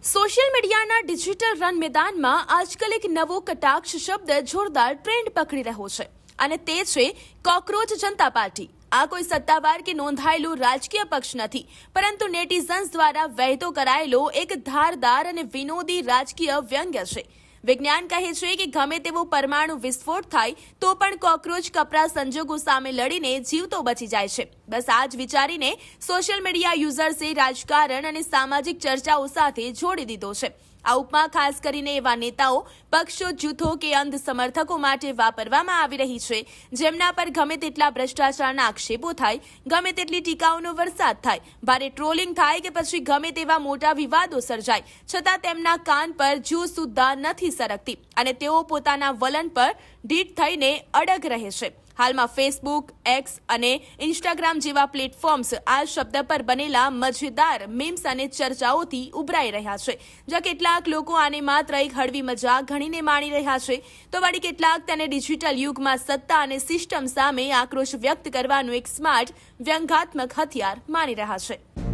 Social મીડિયાના digital run મેદાનમાં આજકાલ એક નવો કટાક્ષ શબ્દ જોરદાર ટ્રેન્ડ પકડી રહ્યો છે અને તે છે કોકરોચ જનતા પાર્ટી। આ કોઈ સત્તાવાર કે નોંધાયેલું રાજકીય પક્ષ નથી, પરંતુ નેટિઝન્સ દ્વારા વહેતો કરાયેલો એક ધારદાર અને વિનોદી રાજકીય વ્યંગ્ય છે। વિજ્ઞાન કહે છે કે ગમે તેવો પરમાણુ વિસ્ફોટ થાય તો પણ કોકરોચ કપરા સંજોગો સામે લડીને જીવતો બચી જાય છે। બસ આ જ વિચારીને સોશિયલ મીડિયા યુઝર્સે રાજકારણ અને સામાજિક ચર્ચાઓ સાથે જોડી દીધો છે। આ ઉપમા ખાસ કરીને એવા નેતાઓ, પક્ષો, જૂથો કે અંધ સમર્થકો માટે વાપરવામાં આવી રહી છે જેમના પર ગમે તેટલા ભ્રષ્ટાચારના આક્ષેપો થાય, ગમે તેટલી ટીકાઓનો વરસાદ થાય, ભારે ટ્રોલિંગ થાય કે પછી ગમે તેવા મોટા વિવાદો સર્જાય, છતાં તેમના કાન પર જૂ સુદ્ધા નથી સરકતી અને તેઓ પોતાના વલણ પર ઢીઠ થઈને અડગ રહે છે। હાલમાં ફેસબુક, એક્સ અને ઇન્સ્ટાગ્રામ જેવા પ્લેટફોર્મ્સ આ શબ્દ પર બનેલા મજેદાર મીમ્સ અને ચર્ચાઓથી ઉભરાઈ રહ્યા છે, જ્યાં કેટલાક લોકો આને માત્ર એક હળવી મજાક ગણીને માણી રહ્યા છે, તો વળી કેટલાક તેને ડિજિટલ યુગમાં સત્તા અને સિસ્ટમ સામે આક્રોશ વ્યક્ત કરવાનું એક સ્માર્ટ વ્યંગાત્મક હથિયાર માની રહ્યા છે।